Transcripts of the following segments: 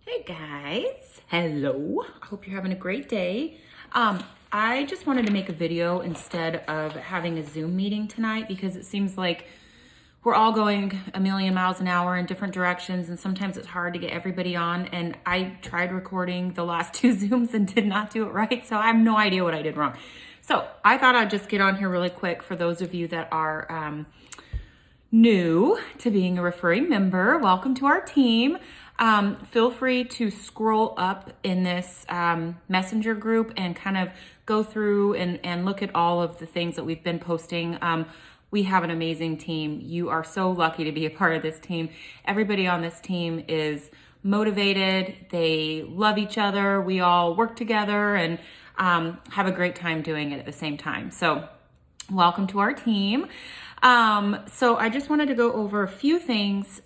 Hey guys, hello. I hope you're having a great day. I just wanted to make a video instead of having a Zoom meeting tonight because it seems like we're all going a million miles an hour in different directions, and sometimes it's hard to get everybody on. And I tried recording the last two Zooms and did not do it right, so I have no idea what I did wrong. So I thought I'd just get on here really quick for those of you that are new to being a referring member. Welcome to our team. Feel free to scroll up in this messenger group and kind of go through and look at all of the things that we've been posting. We have an amazing team. You are so lucky to be a part of this team. Everybody on this team is motivated. They love each other. We all work together and have a great time doing it at the same time. So welcome to our team. So I just wanted to go over a few things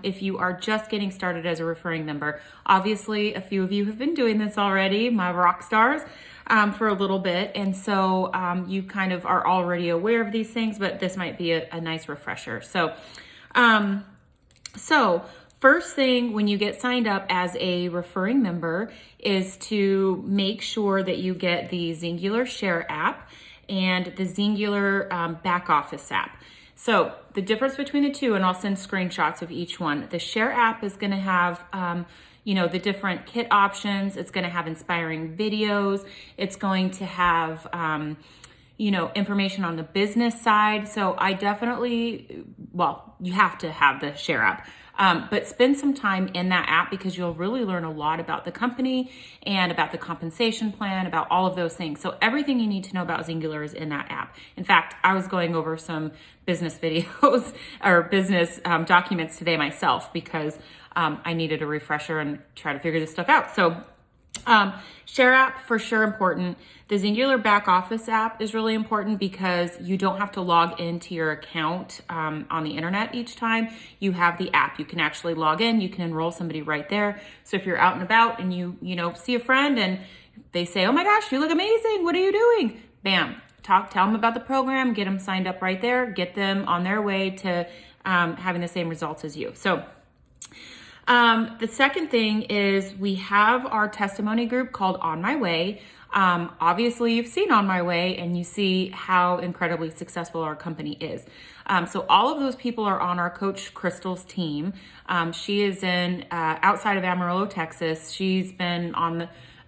if you are just getting started as a referring member. Obviously, a few of you have been doing this already, my rock stars, for a little bit. And so you kind of are already aware of these things, but this might be a nice refresher. So first thing when you get signed up as a referring member is to make sure that you get the Zingular Share app and the Zingular back office app. So the difference between the two, and I'll send screenshots of each one. The Share app is going to have, the different kit options. It's going to have inspiring videos. It's going to have, information on the business side. So I definitely, you have to have the Share app. But spend some time in that app because you'll really learn a lot about the company and about the compensation plan, about all of those things. So everything you need to know about Zingular is in that app. In fact, I was going over some business videos or business documents today myself because I needed a refresher and try to figure this stuff out. So Share app for sure important. The Zingular back office app is really important because you don't have to log into your account on the internet each time. You have the app. You can actually log in. You can enroll somebody right there. So if you're out and about and you see a friend and they say, "Oh my gosh, you look amazing. What are you doing?" Bam. Tell them about the program. Get them signed up right there. Get them on their way to having the same results as you. So the second thing is we have our testimony group called On My Way. Obviously you've seen On My Way and you see how incredibly successful our company is. So all of those people are on our Coach Crystal's team. She is in outside of Amarillo, Texas. She's been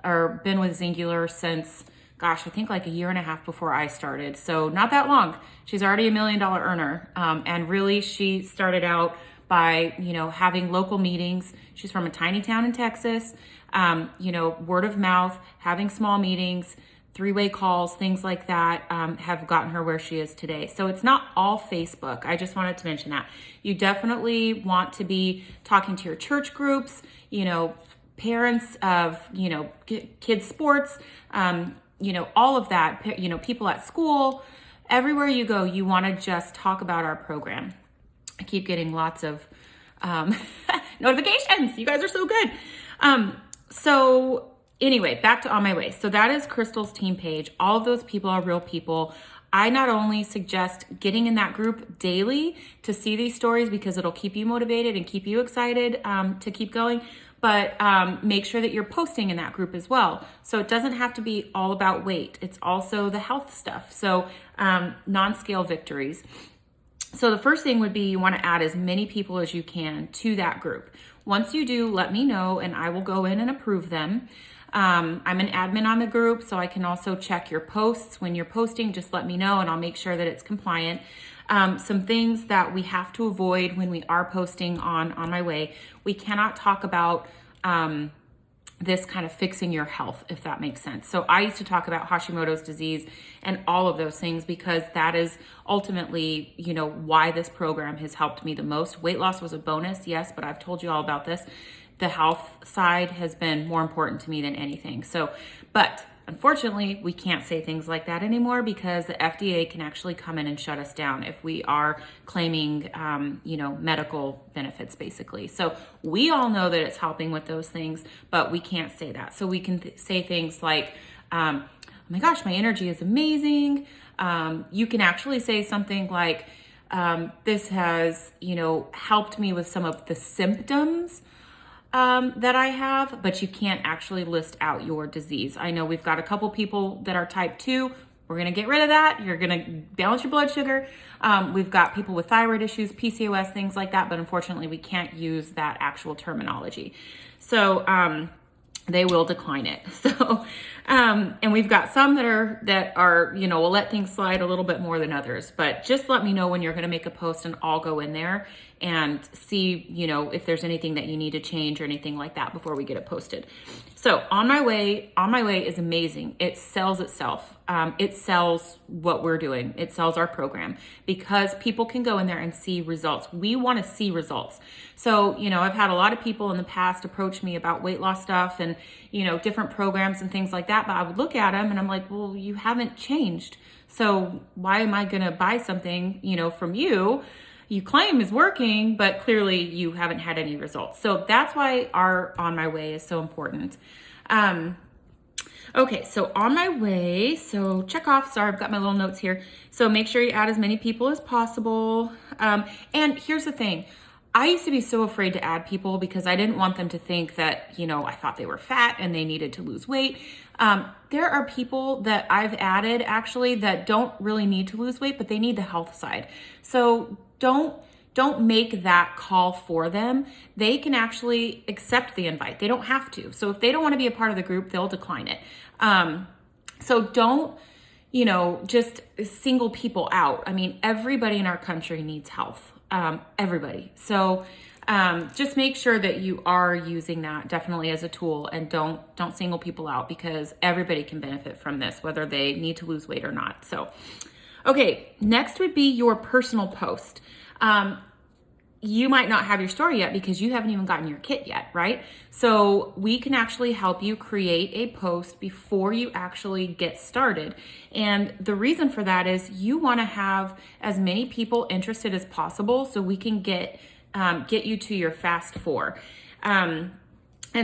been with Zingular since, I think like a year and a half before I started. So not that long. She's already $1 million earner. And really she started out by, having local meetings. She's from a tiny town in Texas, word of mouth, having small meetings, three-way calls, things like that have gotten her where she is today. So it's not all Facebook. I just wanted to mention that. You definitely want to be talking to your church groups, parents of, kids sports, all of that, people at school. Everywhere you go, you want to just talk about our program. I keep getting lots of notifications. You guys are so good. So anyway, back to On My Way. So that is Crystal's team page. All of those people are real people. I not only suggest getting in that group daily to see these stories because it'll keep you motivated and keep you excited to keep going, but make sure that you're posting in that group as well. So it doesn't have to be all about weight. It's also the health stuff. So non-scale victories. So the first thing would be you want to add as many people as you can to that group. Once you do, let me know and I will go in and approve them. I'm an admin on the group, so I can also check your posts. When you're posting, just let me know and I'll make sure that it's compliant. Some things that we have to avoid when we are posting on My Way. We cannot talk about this kind of fixing your health, if that makes sense. So I used to talk about Hashimoto's disease and all of those things because that is ultimately, why this program has helped me the most. Weight loss was a bonus, yes, but I've told you all about this. The health side has been more important to me than anything. But unfortunately, we can't say things like that anymore because the FDA can actually come in and shut us down if we are claiming, medical benefits, basically. So we all know that it's helping with those things, but we can't say that. So we can say things like, oh my gosh, my energy is amazing. You can actually say something like, this has, helped me with some of the symptoms that I have, but you can't actually list out your disease. I know we've got a couple people that are type 2. We're going to get rid of that. You're going to balance your blood sugar. We've got people with thyroid issues, PCOS, things like that, but unfortunately we can't use that actual terminology. So they will decline it. So, and we've got some that are, will let things slide a little bit more than others, but just let me know when you're going to make a post and I'll go in there and see, if there's anything that you need to change or anything like that before we get it posted. So On My Way is amazing. It sells itself. It sells what we're doing. It sells our program because people can go in there and see results. We want to see results. So, I've had a lot of people in the past approach me about weight loss stuff and, different programs and things like that. But I would look at them and I'm like, well, you haven't changed. So why am I going to buy something, from you? You claim is working, but clearly you haven't had any results. So that's why our On My Way is so important. Okay, so On My Way, so check off, sorry, I've got my little notes here. So make sure you add as many people as possible. And here's the thing. I used to be so afraid to add people because I didn't want them to think that, I thought they were fat and they needed to lose weight. There are people that I've added actually that don't really need to lose weight, but they need the health side. So don't make that call for them. They can actually accept the invite. They don't have to. So if they don't want to be a part of the group, they'll decline it. So don't, just single people out. I mean, everybody in our country needs health. Everybody. So just make sure that you are using that definitely as a tool and don't single people out because everybody can benefit from this, whether they need to lose weight or not. So, okay, next would be your personal post. You might not have your story yet because you haven't even gotten your kit yet, right? So we can actually help you create a post before you actually get started. And the reason for that is you want to have as many people interested as possible so we can get you to your fast 4. And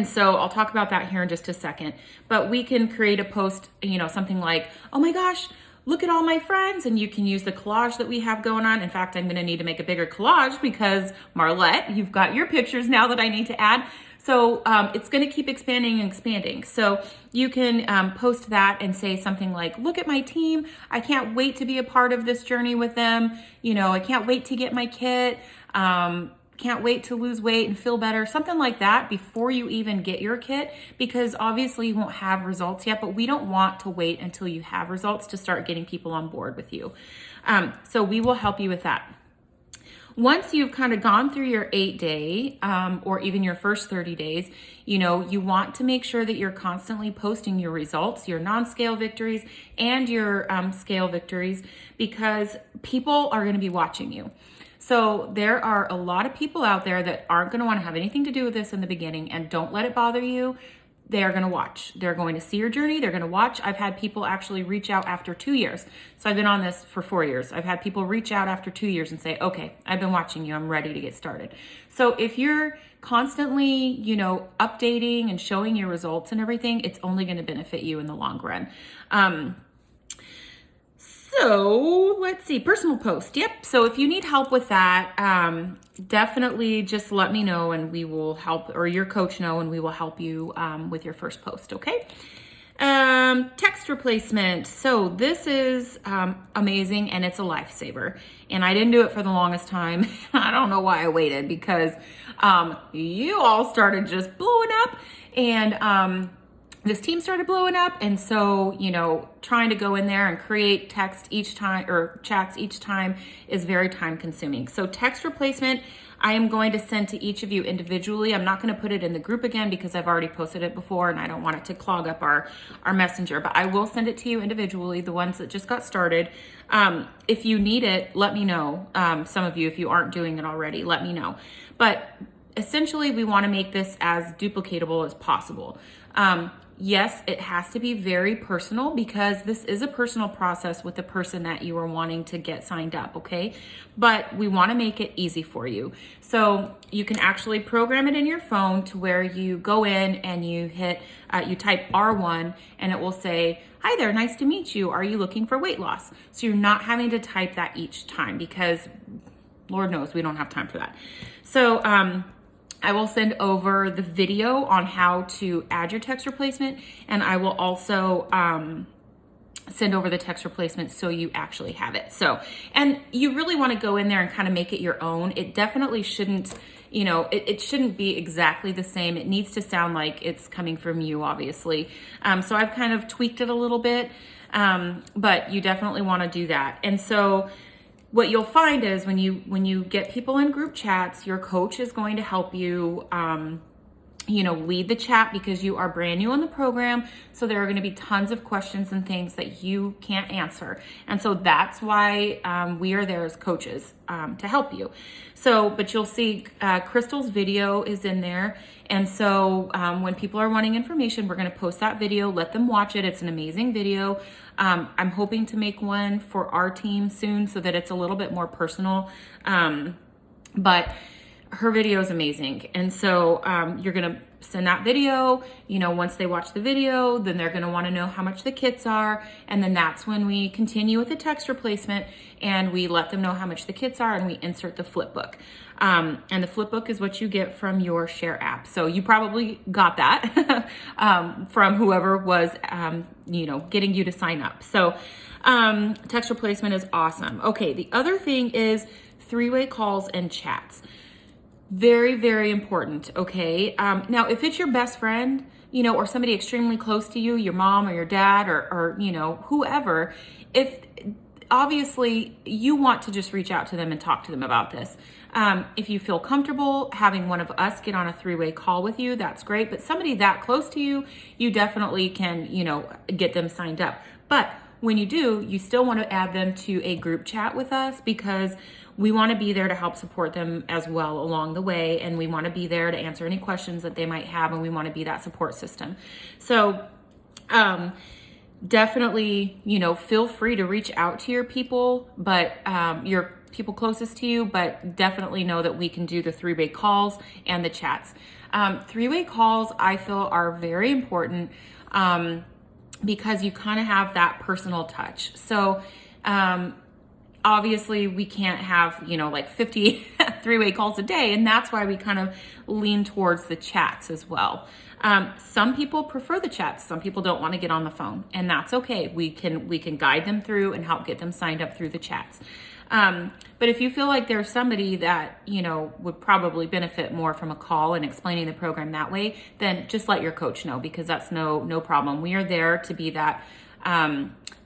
so I'll talk about that here in just a second, but we can create a post, something like, oh my gosh, look at all my friends, and you can use the collage that we have going on. In fact, I'm gonna need to make a bigger collage because Marlette, you've got your pictures now that I need to add. So it's gonna keep expanding and expanding. So you can post that and say something like, look at my team. I can't wait to be a part of this journey with them. I can't wait to get my kit. Can't wait to lose weight and feel better, something like that before you even get your kit, because obviously you won't have results yet, but we don't want to wait until you have results to start getting people on board with you. So we will help you with that. Once you've kind of gone through your 8-day or even your first 30 days, you want to make sure that you're constantly posting your results, your non-scale victories and your scale victories, because people are going to be watching you. So there are a lot of people out there that aren't going to want to have anything to do with this in the beginning, and don't let it bother you. They are going to watch. They're going to see your journey. They're going to watch. I've had people actually reach out after 2 years. So I've been on this for 4 years. I've had people reach out after 2 years and say, okay, I've been watching you. I'm ready to get started. So if you're constantly, updating and showing your results and everything, it's only going to benefit you in the long run. So let's see, personal post. Yep. So if you need help with that, definitely just let me know and we will help, or your coach know, and we will help you with your first post. Okay. Text replacement. So this is amazing and it's a lifesaver. And I didn't do it for the longest time. I don't know why I waited, because you all started just blowing up, and this team started blowing up. And so, trying to go in there and create text each time or chats each time is very time consuming. So text replacement, I am going to send to each of you individually. I'm not going to put it in the group again because I've already posted it before and I don't want it to clog up our messenger, but I will send it to you individually, the ones that just got started. If you need it, let me know. Some of you, if you aren't doing it already, let me know. But essentially, we want to make this as duplicatable as possible. Yes, it has to be very personal because this is a personal process with the person that you are wanting to get signed up, okay? But we want to make it easy for you. So you can actually program it in your phone to where you go in and you hit, you type R1 and it will say, hi there, nice to meet you. Are you looking for weight loss? So you're not having to type that each time because Lord knows we don't have time for that. So, I will send over the video on how to add your text replacement, and I will also send over the text replacement so you actually have it. So, and you really want to go in there and kind of make it your own. It definitely shouldn't, it shouldn't be exactly the same. It needs to sound like it's coming from you, obviously. So I've kind of tweaked it a little bit, but you definitely want to do that. And so what you'll find is when you get people in group chats, your coach is going to help you, lead the chat because you are brand new in the program. So there are going to be tons of questions and things that you can't answer. And so that's why we are there as coaches to help you. So, but you'll see Crystal's video is in there. And so when people are wanting information, we're going to post that video, let them watch it. It's an amazing video. I'm hoping to make one for our team soon so that it's a little bit more personal. But her video is amazing. And so you're going to send that video, once they watch the video, then they're going to want to know how much the kits are. And then that's when we continue with the text replacement and we let them know how much the kits are and we insert the flip book. And the flip book is what you get from your Share app. So you probably got that from whoever was, getting you to sign up. So text replacement is awesome. Okay, the other thing is three-way calls and chats. Very, very important, okay? Now, if it's your best friend, or somebody extremely close to you, your mom or your dad or whoever, if obviously you want to just reach out to them and talk to them about this. If you feel comfortable having one of us get on a three-way call with you, that's great. But somebody that close to you, you definitely can, get them signed up. But when you do, you still want to add them to a group chat with us because we want to be there to help support them as well along the way. And we want to be there to answer any questions that they might have. And we want to be that support system. So definitely, feel free to reach out to your people, but your people closest to you, but definitely know that we can do the three-way calls and the chats. Three-way calls, I feel, are very important because you kind of have that personal touch. So obviously we can't have, 50 three-way calls a day. And that's why we kind of lean towards the chats as well. Some people prefer the chats. Some people don't want to get on the phone, and that's okay. We can guide them through and help get them signed up through the chats. But if you feel like there's somebody that, would probably benefit more from a call and explaining the program that way, then just let your coach know, because that's no problem. We are there to be that,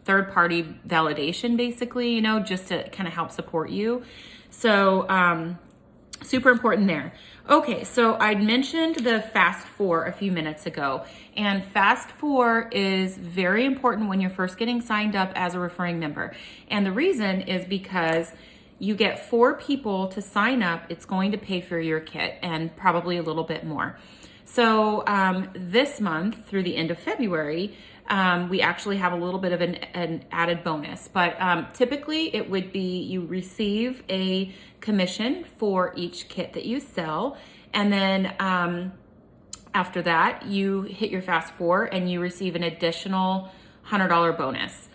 third-party validation, basically, just to kind of help support you. So, super important there. Okay, so I mentioned the Fast 4 a few minutes ago, and Fast 4 is very important when you're first getting signed up as a referring member. And the reason is because you get 4 people to sign up, it's going to pay for your kit and probably a little bit more. So this month through the end of February, we actually have a little bit of an added bonus, but typically it would be you receive a commission for each kit that you sell, and then after that you hit your Fast 4 and you receive an additional $100 bonus.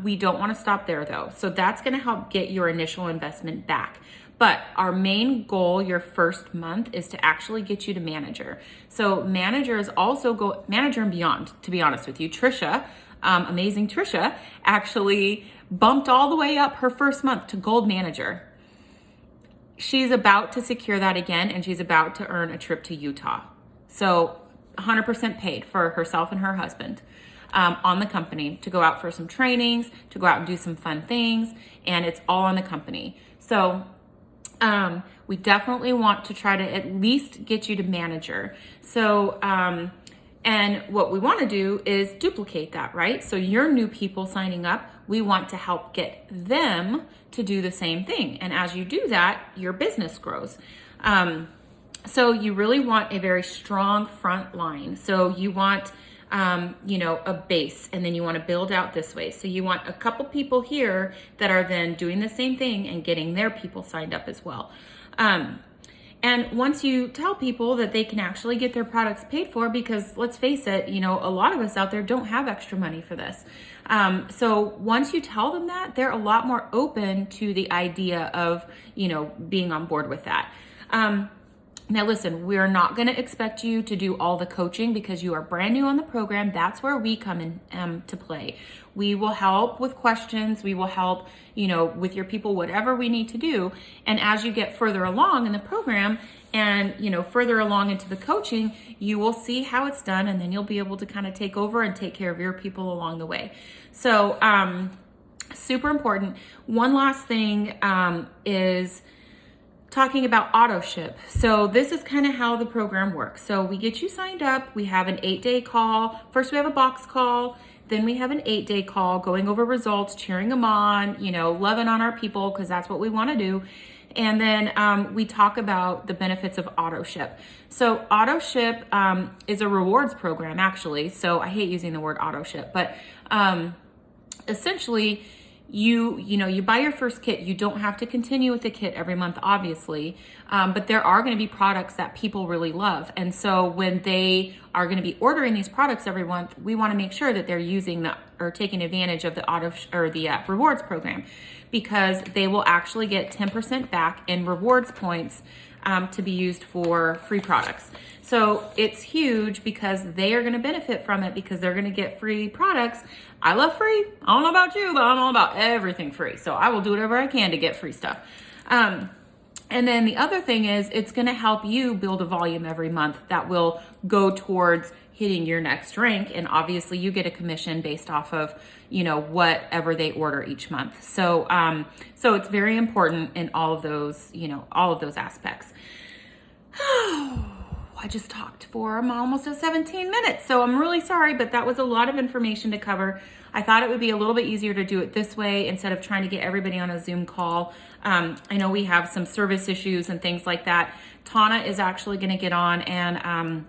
We don't want to stop there though, so that's going to help get your initial investment back. But our main goal your first month is to actually get you to manager. So manager is also manager and beyond, to be honest with you. Trisha, amazing Trisha, actually bumped all the way up her first month to gold manager. She's about to secure that again, and she's about to earn a trip to Utah. So 100% paid for herself and her husband on the company to go out for some trainings, to go out and do some fun things, and it's all on the company. So we definitely want to try to at least get you to manager. So, and what we want to do is duplicate that, right? So your new people signing up, we want to help get them to do the same thing. And as you do that, your business grows. So you really want a very strong front line. So you want, a base, and then you want to build out this way. So you want a couple people here that are then doing the same thing and getting their people signed up as well. And once you tell people that they can actually get their products paid for, because let's face it, a lot of us out there don't have extra money for this. So once you tell them that, they're a lot more open to the idea of, being on board with that. Now listen, we're not going to expect you to do all the coaching because you are brand new on the program. That's where we come in to play. We will help with questions. We will help, with your people, whatever we need to do. And as you get further along in the program and, further along into the coaching, you will see how it's done. And then you'll be able to kind of take over and take care of your people along the way. So, super important. One last thing is talking about auto ship. So this is kind of how the program works. So we get you signed up. We have an 8-day call. First we have a box call. Then we have an 8-day call going over results, cheering them on, loving on our people because that's what we want to do. And then we talk about the benefits of auto ship. So auto ship is a rewards program actually. So I hate using the word auto ship, but essentially you buy your first kit. You don't have to continue with the kit every month, obviously, but there are going to be products that people really love. And so when they are going to be ordering these products every month, we want to make sure that they're using or taking advantage of the rewards program, because they will actually get 10% back in rewards points to be used for free products. So it's huge because they are going to benefit from it because they're going to get free products. I love free. I don't know about you, but I'm all about everything free. So I will do whatever I can to get free stuff. And then the other thing is it's going to help you build a volume every month that will go towards hitting your next rank. And obviously you get a commission based off of, whatever they order each month. So, so it's very important in all of those aspects. I just talked for almost 17 minutes. So I'm really sorry, but that was a lot of information to cover. I thought it would be a little bit easier to do it this way instead of trying to get everybody on a Zoom call. I know we have some service issues and things like that. Tana is actually going to get on and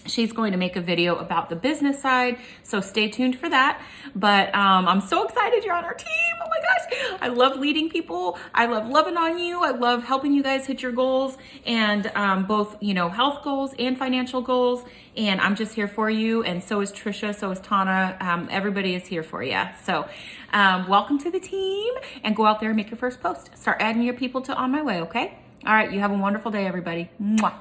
she's going to make a video about the business side, so stay tuned for that. But I'm so excited you're on our team. Oh my gosh, I love leading people. I love loving on you. I love helping you guys hit your goals, and both health goals and financial goals. And I'm just here for you, and so is Trisha, so is Tana. Everybody is here for you. So welcome to the team, and go out there and make your first post. Start adding your people to On My Way, okay? All right, you have a wonderful day, everybody. Mwah.